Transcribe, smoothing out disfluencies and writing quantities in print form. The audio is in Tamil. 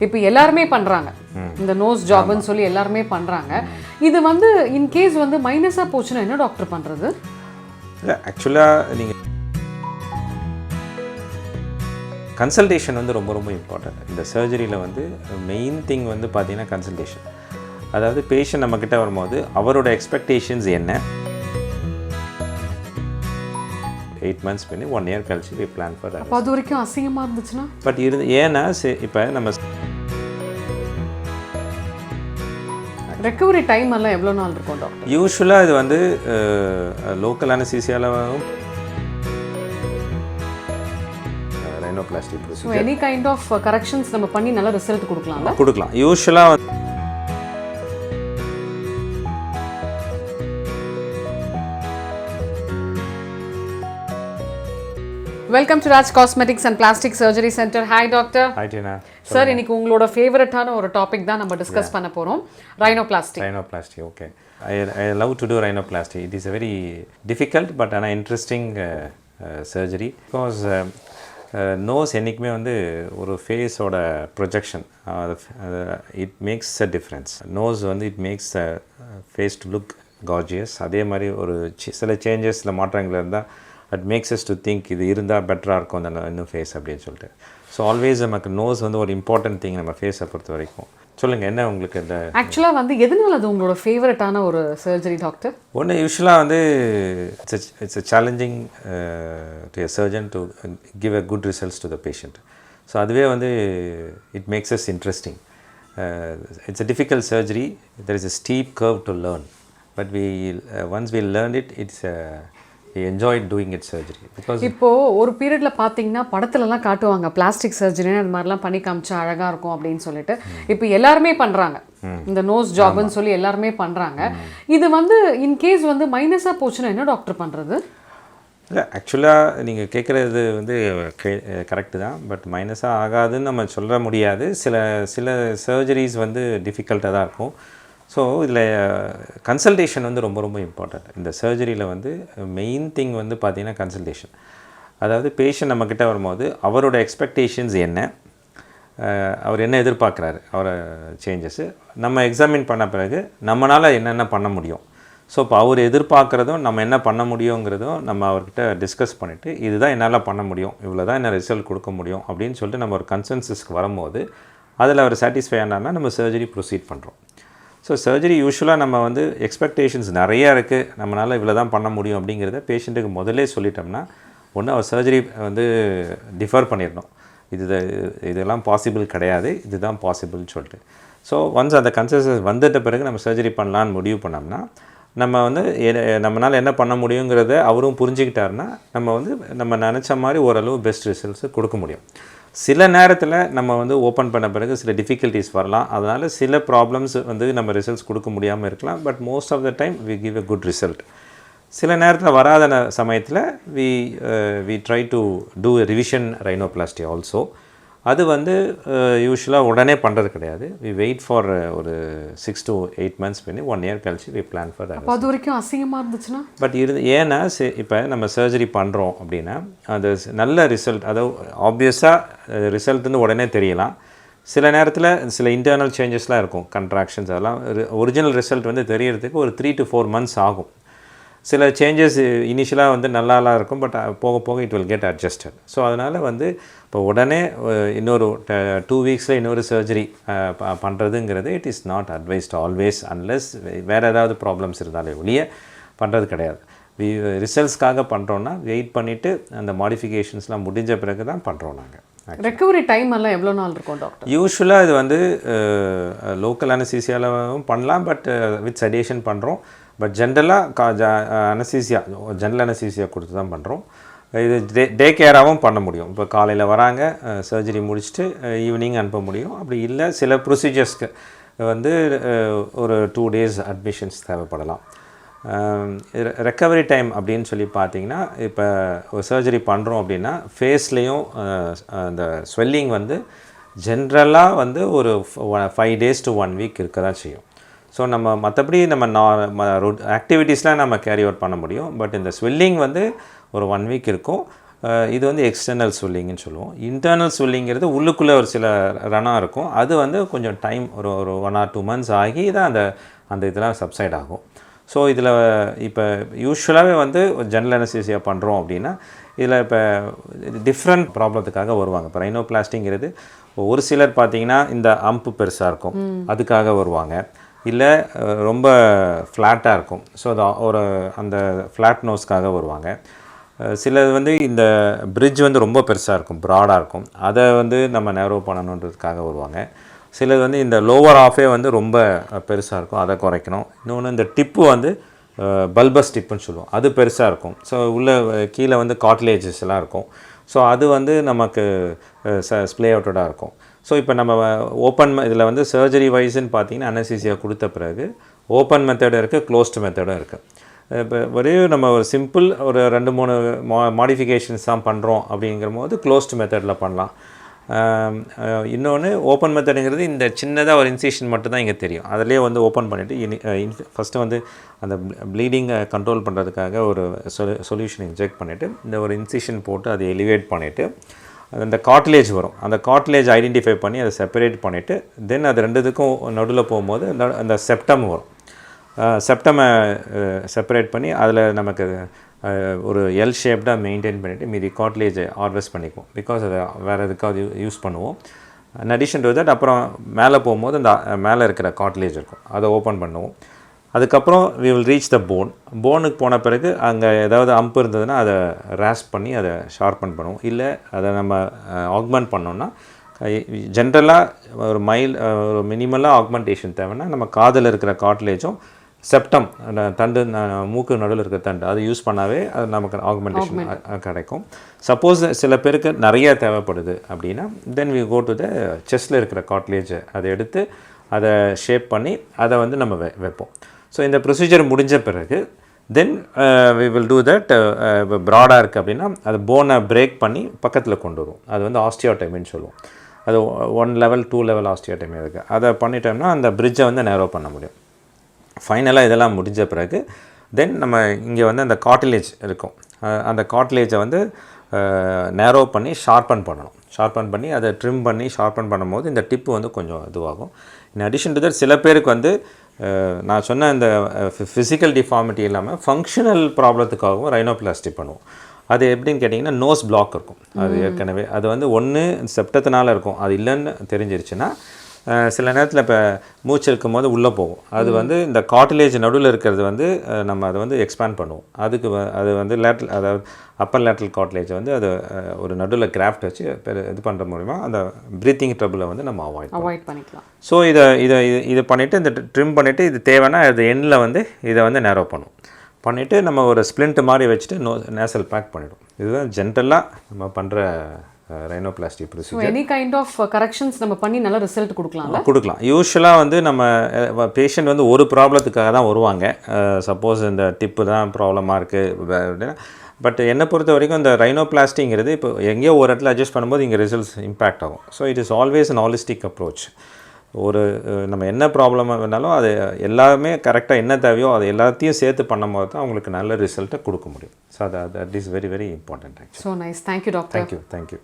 இப்போ எல்லாருமே பண்றாங்க இந்த நோஸ் ஜாப்னு சொல்லி எல்லாருமே பண்றாங்க. இது வந்து இன் கேஸ் வந்து மைனஸா போச்சுனா என்ன டாக்டர் பண்றது? இல்ல ஆக்சுவலா நீங்க கன்சல்டேஷன் வந்து ரொம்ப ரொம்ப இம்பார்ட்டன்ட். இந்த சர்ஜரியில் வந்து மெயின் திங் வந்து பார்த்தீங்கன்னா கன்சல்டேஷன். அதாவது பேஷண்ட் நம்மக்கிட்ட வரும்போது அவரோட எக்ஸ்பெக்டேஷன்ஸ் என்ன, 8 months பண்ணி 1 year கழிச்சு we plan for that. அது வரைக்கும் அசிங்கமாக இருந்துச்சுன்னா பட் ஏன்னா இப்போ நம்ம ரெக்கவரி டைம் எல்லாம் எவ்வளோ நாள் இருக்கும் டாக்டர்? யூஸ்வலாக இது வந்து லோக்கல் அனஸ்தீசியாவில் rhinoplasty procedure any kind of corrections நம்ம பண்ணி நல்ல ரிசல்ட் கொடுக்கலாம். யூஸ்வலாக welcome to Raj cosmetics and plastic surgery centre. Hi doctor. Hi Tina. Sir, இன்னைக்கு உங்களோட ஃபேவரட்டான ஒரு டாபிக் தான் நம்ம டிஸ்கஸ் பண்ண போகிறோம், rhinoplasty. Rhinoplasty, okay. I love to do rhinoplasty. It is a very difficult but an interesting surgery because nose என்னைக்குமே வந்து ஒரு ஃபேஸோட projection, it makes a difference. Nose வந்து it makes the face to look gorgeous. அதே மாதிரி ஒரு சில சேஞ்சஸ், சில மாற்றங்கள் இருந்தால் it makes us to think இது இருந்தால் பெட்டராக இருக்கும் அந்த இன்னும் ஃபேஸ் அப்படின்னு சொல்லிட்டு. ஸோ ஆல்வேஸ் நமக்கு நோஸ் வந்து ஒரு இம்பார்ட்டன்ட் திங் நம்ம ஃபேஸை பொறுத்த வரைக்கும். சொல்லுங்கள், என்ன உங்களுக்கு இந்த ஆக்சுவலாக வந்து எதனால அது உங்களோட ஃபேவரட்டான ஒரு சர்ஜரி டாக்டர்? ஒன்று யூஸ்வலாக வந்து it's challenging to a surgeon to give a good results to the patient. So அதுவே வந்து it makes us interesting. It's a difficult surgery. There is a steep curve to learn, but once we learn it, it's we enjoyed doing it surgery because இப்போ ஒரு பீரியட்ல பாத்தீங்கன்னா படத்துலலாம் காட்டுவாங்க பிளாஸ்டிக் சர்ஜரி அந்த மாதிரிலாம் பண்ணி காமிச்சா அழகா இருக்கும் அப்படின்னு சொல்லிட்டு. இப்போ எல்லாருமே பண்றாங்க இந்த நோஸ் ஜாப்னு சொல்லி எல்லாருமே பண்றாங்க. இது வந்து இன் கேஸ் வந்து மைனஸா போச்சுனா என்ன டாக்டர் பண்றது? இல்லை ஆக்சுவலாக நீங்கள் கேட்குறது வந்து கரெக்டு தான், பட் மைனஸாக ஆகாதுன்னு நம்ம சொல்ல முடியாது. சில சர்ஜரிஸ் வந்து டிஃபிகல்ட்டாக தான் இருக்கும். ஸோ இதில் கன்சல்டேஷன் வந்து ரொம்ப ரொம்ப இம்பார்ட்டண்ட். இந்த சர்ஜரியில் வந்து மெயின் திங் வந்து பார்த்திங்கன்னா கன்சல்டேஷன். அதாவது பேஷண்ட் நம்மக்கிட்ட வரும்போது அவரோட எக்ஸ்பெக்டேஷன்ஸ் என்ன, அவர் என்ன எதிர்பார்க்குறாரு, அவரை சேஞ்சஸ்ஸு நம்ம எக்ஸாமின் பண்ண பிறகு நம்மளால் என்னென்ன பண்ண முடியும். ஸோ இப்போ அவர் எதிர்பார்க்குறதும் நம்ம என்ன பண்ண முடியுங்கிறதும் நம்ம அவர்கிட்ட டிஸ்கஸ் பண்ணிவிட்டு இதுதான் என்னால் பண்ண முடியும், இவ்வளோ தான் என்ன ரிசல்ட் கொடுக்க முடியும் அப்படின்னு சொல்லிட்டு நம்ம ஒரு கன்சென்சஸ்க்கு வரும்போது அதில் அவர் சாட்டிஸ்ஃபை ஆனார்னா நம்ம சர்ஜரி ப்ரொசீட் பண்ணுறோம். ஸோ சர்ஜரி யூஸ்வலாக நம்ம வந்து எக்ஸ்பெக்டேஷன்ஸ் நிறையா இருக்குது, நம்மளால் இவ்வளோ தான் பண்ண முடியும் அப்படிங்கிறத பேஷண்ட்டுக்கு முதலே சொல்லிட்டோம்னா ஒன்று அவர் சர்ஜரி வந்து டிஃபர் பண்ணிடணும். இதெல்லாம் பாசிபிள் கிடையாது, இதுதான் பாசிபிள்னு சொல்லிட்டு. ஸோ ஒன்ஸ் அந்த கன்சென்சஸ் வந்துட்ட பிறகு நம்ம சர்ஜரி பண்ணலான்னு முடிவு பண்ணோம்னா நம்ம வந்து நம்மளால் என்ன பண்ண முடியுங்கிறத அவரும் புரிஞ்சுக்கிட்டாருன்னா நம்ம நினச்ச மாதிரி ஓரளவு பெஸ்ட் ரிசல்ட்ஸு கொடுக்க முடியும். சில நேரத்தில் நம்ம வந்து ஓப்பன் பண்ண பிறகு சில டிஃபிகல்ட்டிஸ் வரலாம், அதனால் சில ப்ராப்ளம்ஸ் வந்து நம்ம ரிசல்ட்ஸ் கொடுக்க முடியாமல் இருக்கலாம். But most of the time we give a good result. சில நேரத்தில் வராத சமயத்தில் we try to do a revision rhinoplasty also. அது வந்து யூஸ்வலாக உடனே பண்ணுறது கிடையாது. வி வெயிட் ஃபார் ஒரு 6 to 8 months பண்ணி 1 year கழிச்சு வி பிளான் ஃபார் தட். அது வரைக்கும் அசிங்கமாக இருந்துச்சுன்னா பட் ஏன்னா இப்போ நம்ம சர்ஜரி பண்ணுறோம் அப்படின்னா அது நல்ல ரிசல்ட், அதாவது ஆப்வியஸாக ரிசல்ட் வந்து உடனே தெரியலாம். சில நேரத்தில் சில இன்டர்னல் சேஞ்சஸ்லாம் இருக்கும், கண்ட்ராக்ஷன்ஸ், அதெல்லாம் ஒரிஜினல் ரிசல்ட் வந்து தெரியறதுக்கு ஒரு 3 to 4 months ஆகும். சில சேஞ்சஸ் இனிஷியலாக வந்து நல்லாலாம் இருக்கும், பட் போக போக it will get adjusted. So அதனால் வந்து இப்போ உடனே இன்னொரு 2 weeks இன்னொரு சர்ஜரி பண்ணுறதுங்கிறது it is not advised always, unless வேறு ஏதாவது ப்ராப்ளம்ஸ் இருந்தாலே ஒழிய பண்ணுறது கிடையாது. ரிசல்ட்ஸ்க்காக பண்ணுறோன்னா வெயிட் பண்ணிவிட்டு அந்த மாடிஃபிகேஷன்ஸ்லாம் முடிஞ்ச பிறகு தான் பண்ணுறோம் நாங்கள். ரெக்கவரி டைம் எல்லாம் எவ்வளோ நாள் இருக்கும் டாக்டர்? யூஸ்வலாக இது வந்து லோக்கல் அனஸ்தீசியாவும் பண்ணலாம், பட் வித் செடேஷன் பண்ணுறோம். பட் ஜென்ரலாக அனஸ்தீசியா, ஜென்ரல் அனஸ்தீசியா கொடுத்து தான் பண்ணுறோம். இது டே கேராகவும் பண்ண முடியும். இப்போ காலையில் வராங்க, சர்ஜரி முடிச்சுட்டு ஈவினிங் அனுப்ப முடியும். அப்படி இல்லை சில ப்ரொசீஜர்ஸ்க்கு வந்து ஒரு 2 days அட்மிஷன்ஸ் தேவைப்படலாம். ரெக்கவரி டைம் அப்படின்னு சொல்லி பார்த்தீங்கன்னா இப்போ ஒரு சர்ஜரி பண்ணுறோம் அப்படின்னா ஃபேஸ்லேயும் அந்த ஸ்வெல்லிங் வந்து ஜென்ரலாக வந்து ஒரு 5 days to 1 week இருக்க தான் செய்யும். ஸோ நம்ம மற்றபடி நம்ம ஆக்டிவிட்டீஸ்லாம் நம்ம கேரி அவுட் பண்ண முடியும். பட் இந்த ஸ்வெல்லிங் வந்து ஒரு 1 week இருக்கும். இது வந்து எக்ஸ்டர்னல் ஸ்வெல்லிங்னு சொல்லுவோம். இன்டர்னல் ஸ்வெல்லிங்கிறது உள்ளுக்குள்ளே ஒரு சில ரணம் இருக்கும். அது வந்து கொஞ்சம் டைம் ஒரு 1 or 2 months ஆகி தான் அந்த இதெல்லாம் சப்சைட் ஆகும். ஸோ இதில் இப்போ யூஸ்வலாகவே வந்து ஜெனரல் அனஸ்தீசியா பண்ணுறோம் அப்படின்னா இதில் இப்போ டிஃப்ரெண்ட் ப்ராப்ளத்துக்காக வருவாங்க. இப்போ ரைனோபிளாஸ்டிங்கிறது ஒரு சிலர் பார்த்தீங்கன்னா இந்த அம்பு பெருசாக இருக்கும், அதுக்காக வருவாங்க. இல்லை ரொம்ப ஃப்ளாட்டாக இருக்கும், ஸோ அது அந்த ஃப்ளாட் நோஸ்க்காக வருவாங்க. சிலது வந்து இந்த பிரிட்ஜ் வந்து ரொம்ப பெருசாக இருக்கும், ப்ராடாக இருக்கும், அதை வந்து நம்ம நேரோ பண்ணணுன்றதுக்காக வருவாங்க. சிலது வந்து இந்த லோவர் ஆஃபே வந்து ரொம்ப பெருசாக இருக்கும், அதை குறைக்கணும். இன்னொன்று இந்த டிப்பு வந்து பல்பஸ் டிப்புன்னு சொல்லுவோம், அது பெருசாக இருக்கும். ஸோ உள்ள கீழே வந்து காட்லேஜஸ் எல்லாம் இருக்கும். ஸோ அது வந்து நமக்கு ஸ்ப்ளே அவுட்டடாக இருக்கும். ஸோ இப்போ நம்ம ஓப்பன் இதில் வந்து சர்ஜரி வைஸ்ன்னு பார்த்தீங்கன்னா அனஸ்தீசியா கொடுத்த பிறகு ஓப்பன் மெத்தடும் இருக்குது, க்ளோஸ்டு மெத்தடும் இருக்குது. இப்போ ஒரே நம்ம ஒரு சிம்பிள் ஒரு 2-3 மாடிஃபிகேஷன்ஸ் தான் பண்ணுறோம் அப்படிங்கிற போது க்ளோஸ்டு மெத்தடில் பண்ணலாம். இன்னொன்று ஓப்பன் மெத்தடுங்கிறது இந்த சின்னதாக ஒரு இன்சிஷன் மட்டும் தான் இங்கே தெரியும், அதிலே வந்து ஓப்பன் பண்ணிவிட்டு ஃபஸ்ட்டு வந்து அந்த ப்ளீடிங்கை கண்ட்ரோல் பண்ணுறதுக்காக ஒரு சொல்யூஷன் இன்ஜெக்ட் பண்ணிவிட்டு இந்த ஒரு இன்சிஷன் போட்டு அதை எலிவேட் பண்ணிவிட்டு அந்த காட்லேஜ் வரும், அந்த காட்லேஜ் ஐடென்டிஃபை பண்ணி அதை செப்பரேட் பண்ணிவிட்டு தென் அது ரெண்டுத்துக்கும் நடுவில் போகும்போது அந்த செப்டம் வரும். செப்டமை செப்பரேட் பண்ணி அதில் நமக்கு ஒரு எல் ஷேப்டாக மெயின்டைன் பண்ணிவிட்டு மீதி காட்லேஜை ஹார்வெஸ்ட் பண்ணிக்குவோம். பிகாஸ் அதை வேறு எதுக்காவது யூஸ் பண்ணுவோம். இன் அடிஷன் டு தட் அப்புறம் மேலே போகும்போது அந்த மேலே இருக்கிற காட்லேஜ் இருக்கும், அதை ஓப்பன் பண்ணுவோம். அதுக்கப்புறம் வி வில் ரீச் த போனுக்கு போன பிறகு அங்கே ஏதாவது அம்பு இருந்ததுன்னா அதை ரேஸ்ப் பண்ணி அதை ஷார்பன் பண்ணுவோம். இல்லை அதை நம்ம ஆக்மெண்ட் பண்ணோன்னா ஜென்ரலாக ஒரு மினிமலாக ஆக்மெண்டேஷன் தேவைன்னா நம்ம காதில் இருக்கிற காட்லேஜும் செப்டம் தண்டு மூக்கு நடுவில் இருக்கிற தண்டு அதை யூஸ் பண்ணாவே அது நமக்கு ஆக்மெண்டேஷன் கிடைக்கும். சப்போஸ் சில பேருக்கு நிறைய தேவைப்படுது அப்படின்னா then we go to the செஸ்ட்டில் இருக்கிற காட்லேஜை அதை எடுத்து அதை ஷேப் பண்ணி அதை வந்து நம்ம வைப்போம். ஸோ இந்த ப்ரொசீஜர் முடிஞ்ச பிறகு then we will do that. ப்ராடாக இருக்குது அப்படின்னா அது போனை பிரேக் பண்ணி பக்கத்தில் கொண்டு வரும், அது வந்து ஆஸ்டியோடமின்னு சொல்லுவோம். அது 1 level 2 level ஆஸ்டியோடமி இருக்குது. அதை பண்ணிட்டோம்னா அந்த பிரிட்ஜை வந்து நேரோ பண்ண முடியும். ஃபைனலாக இதெல்லாம் முடிஞ்ச பிறகு தென் நம்ம இங்கே வந்து அந்த காட்லேஜ் இருக்கும், அந்த காட்லேஜை வந்து நேரோ பண்ணி ஷார்பன் பண்ணணும். ஷார்பன் பண்ணி அதை ட்ரிம் பண்ணி ஷார்பன் பண்ணும்போது இந்த டிப்பு வந்து கொஞ்சம் இதுவாகும். இன் அடிஷன் டு தட் சில பேருக்கு வந்து நான் சொன்ன இந்த ஃபிசிக்கல் டிஃபார்மிட்டி இல்லாமல் ஃபங்க்ஷனல் ப்ராப்ளத்துக்காகவும் ரைனோபிளாஸ்டி பண்ணுவோம். அது எப்படின்னு கேட்டிங்கன்னா நோஸ் பிளாக் இருக்கும், அது ஏற்கனவே அது வந்து ஒன்று செப்டத்தினால இருக்கும், அது இல்லைன்னு தெரிஞ்சிருச்சுன்னா சில நேரத்தில் இப்போ மூச்சு இருக்கும் போது உள்ளே போகும், அது வந்து இந்த காட்லேஜ் நடுவில் இருக்கிறது வந்து நம்ம அதை வந்து எக்ஸ்பேண்ட் பண்ணுவோம். அது வந்து லேட்ரல், அதாவது அப்பர் லேட்ரல் காட்லேஜை வந்து அது ஒரு நடுவில் கிராஃப்ட் வச்சு இது பண்ணுற மூலிமா அந்த ப்ரீத்திங் ட்ரபிளை வந்து நம்ம அவாய்ட் பண்ணிக்கலாம். ஸோ இதை பண்ணிவிட்டு இந்த ட்ரிம் பண்ணிவிட்டு இது தேவைன்னா அது எண்ணில் வந்து இதை வந்து நேரோ பண்ணிவிட்டு நம்ம ஒரு ஸ்ப்ளிண்ட் மாதிரி வச்சுட்டு நேசல் பேக் பண்ணிவிடும். இதுதான் ஜென்ரலாக நம்ம பண்ணுற rhinoplasty procedure. Any kind of corrections நம்ம பண்ணி நல்ல ரிசல்ட் கொடுக்கலாம். யூஸ்வலாக வந்து நம்ம பேஷண்ட் வந்து ஒரு ப்ராப்ளத்துக்காக தான் வருவாங்க. சப்போஸ் இந்த டிப்பு தான் ப்ராப்ளமாக இருக்குது. பட் என்னை பொறுத்த வரைக்கும் இந்த ரைனோபிளாஸ்டிங்கிறது இப்போ எங்கேயோ ஒரு இடத்துல அட்ஜஸ்ட் பண்ணும்போது இங்கே ரிசல்ட்ஸ் இம்பேக்ட் ஆகும். So it is always an holistic approach. நம்ம என்ன ப்ராப்ளம் வேணாலும் அது எல்லாமே கரெக்டாக என்ன தேவையோ அது எல்லாத்தையும் சேர்த்து பண்ணும்போது தான் அவங்களுக்கு நல்ல ரிசல்ட்டை கொடுக்க முடியும். So that is very very important. So nice. Thank you doctor. Thank you.